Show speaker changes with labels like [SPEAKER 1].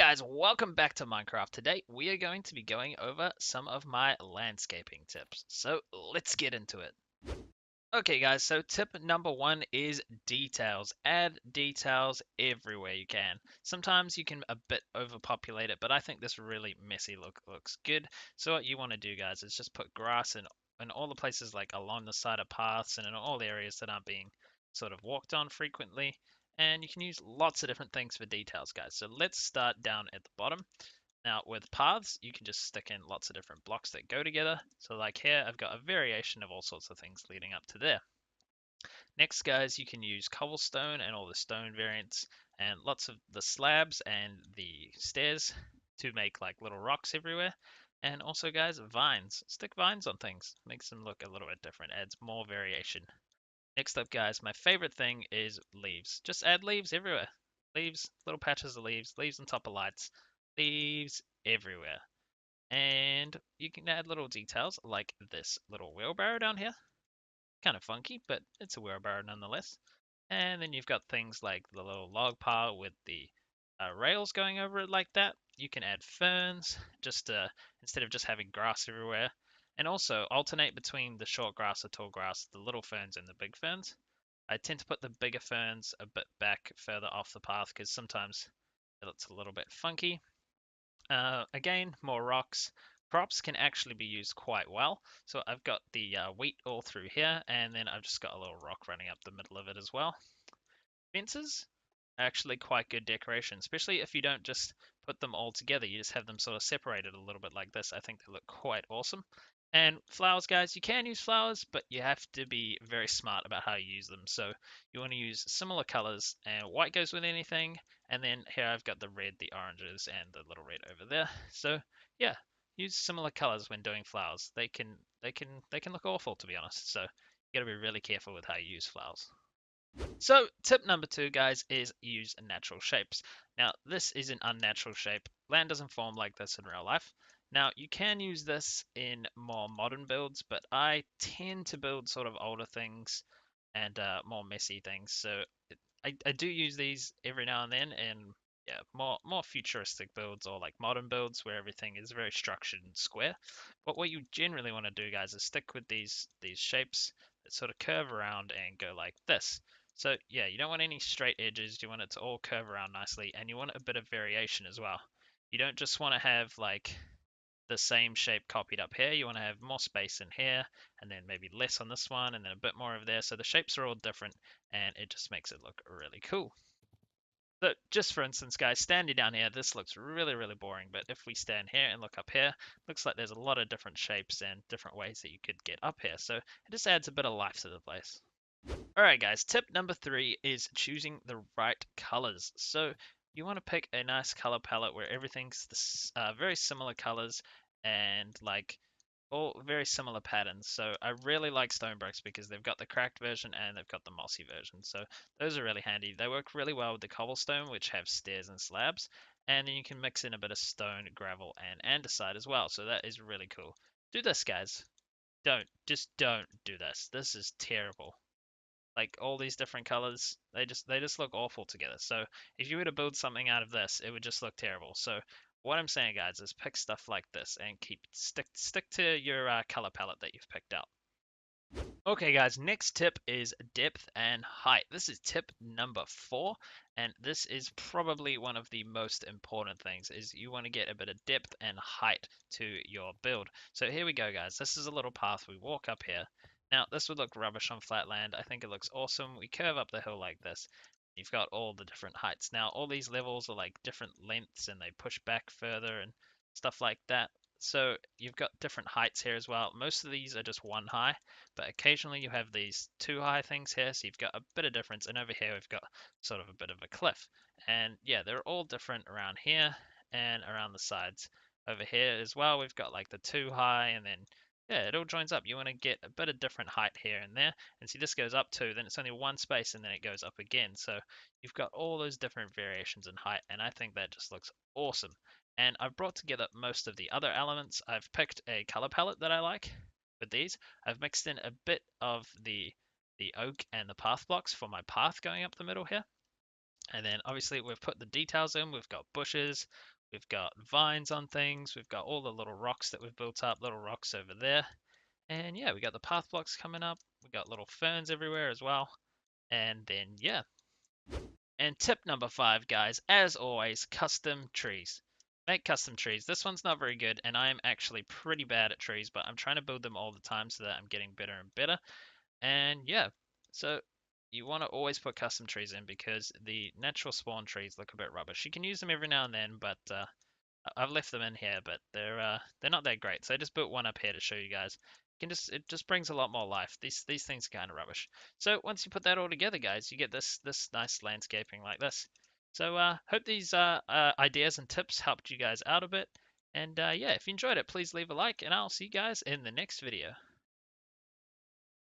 [SPEAKER 1] Guys, welcome back to Minecraft. Today we are going to be going over some of my landscaping tips. So let's get into it. Okay guys, so tip number one is details. Add details everywhere you can. Sometimes you can a bit overpopulate it, but I think this really messy look looks good. So what you want to do guys is just put grass in all the places like along the side of paths and in all the areas that aren't being sort of walked on frequently. And you can use lots of different things for details guys. So let's start down at the bottom. Now with paths, you can just stick in lots of different blocks that go together. So like here, I've got a variation of all sorts of things leading up to there. Next guys, you can use cobblestone and all the stone variants and lots of the slabs and the stairs to make like little rocks everywhere. And also guys, vines. Stick vines on things. Makes them look a little bit different, adds more variation. Next up guys, my favorite thing is leaves. Just add leaves everywhere. Leaves, little patches of leaves, leaves on top of lights, leaves everywhere. And you can add little details like this little wheelbarrow down here. Kind of funky, but it's a wheelbarrow nonetheless. And then you've got things like the little log pile with the rails going over it like that. You can add ferns just instead of just having grass everywhere. And also alternate between the short grass, the tall grass, the little ferns, and the big ferns. I tend to put the bigger ferns a bit back further off the path because sometimes it looks a little bit funky. Again, more rocks. Crops can actually be used quite well. So I've got the wheat all through here, and then I've just got a little rock running up the middle of it as well. Fences are actually quite good decoration, especially if you don't just put them all together. You just have them sort of separated a little bit like this. I think they look quite awesome. And flowers, guys, you can use flowers, but you have to be very smart about how you use them. So you want to use similar colors, and white goes with anything. And then here I've got the red, the oranges, and the little red over there. So yeah, use similar colors when doing flowers. They can look awful, to be honest. So you got to be really careful with how you use flowers. So tip number two, guys, is use natural shapes. Now, this is an unnatural shape. Land doesn't form like this in real life. Now, you can use this in more modern builds, but I tend to build sort of older things and more messy things. So I do use these every now and then in yeah, more futuristic builds or like modern builds where everything is very structured and square. But what you generally want to do, guys, is stick with these shapes that sort of curve around and go like this. So yeah, you don't want any straight edges. You want it to all curve around nicely, and you want a bit of variation as well. You don't just want to have like the same shape copied up here. You want to have more space in here, and then maybe less on this one, and then a bit more over there. So the shapes are all different, and it just makes it look really cool. So just for instance, guys, standing down here, this looks really, really boring. But if we stand here and look up here, looks like there's a lot of different shapes and different ways that you could get up here. So it just adds a bit of life to the place. Alright guys, tip number three is choosing the right colors. So you want to pick a nice color palette where everything's very similar colors and like all very similar patterns. So I really like stone bricks because they've got the cracked version and they've got the mossy version. So those are really handy. They work really well with the cobblestone, which have stairs and slabs. And then you can mix in a bit of stone, gravel, and andesite as well. So that is really cool. Do this, guys. Just don't do this. This is terrible. Like all these different colors, they just look awful together. So if you were to build something out of this, it would just look terrible. So what I'm saying, guys, is pick stuff like this and stick to your color palette that you've picked out. Okay, guys, next tip is depth and height. This is tip number four, and this is probably one of the most important things, is you want to get a bit of depth and height to your build. So here we go, guys. This is a little path. We walk up here. Now, this would look rubbish on flat land. I think it looks awesome. We curve up the hill like this. You've got all the different heights. Now, all these levels are like different lengths, and they push back further and stuff like that. So you've got different heights here as well. Most of these are just one high, but occasionally you have these two high things here, so you've got a bit of difference. And over here we've got sort of a bit of a cliff. And yeah, they're all different around here and around the sides. Over here as well, we've got like the two high, and then yeah, it all joins up. You want to get a bit of different height here and there. And see, this goes up too, then it's only one space, and then it goes up again. So you've got all those different variations in height, and I think that just looks awesome. And I've brought together most of the other elements. I've picked a color palette that I like with these. I've mixed in a bit of the oak and the path blocks for my path going up the middle here. And then obviously we've put the details in. We've got bushes, We've got vines on things. We've got all the little rocks that we've built up, little rocks over there. And yeah, we got the path blocks coming up. We got little ferns everywhere as well. And then, yeah. And tip number 5, guys, as always, custom trees. Make custom trees. This one's not very good, and I am actually pretty bad at trees, but I'm trying to build them all the time so that I'm getting better and better. And yeah, so you want to always put custom trees in because the natural spawn trees look a bit rubbish. You can use them every now and then, but I've left them in here, but they're not that great. So I just built one up here to show you guys. It just brings a lot more life. These things are kind of rubbish. So once you put that all together, guys, you get this nice landscaping like this. So hope these ideas and tips helped you guys out a bit. And yeah, if you enjoyed it, please leave a like, and I'll see you guys in the next video.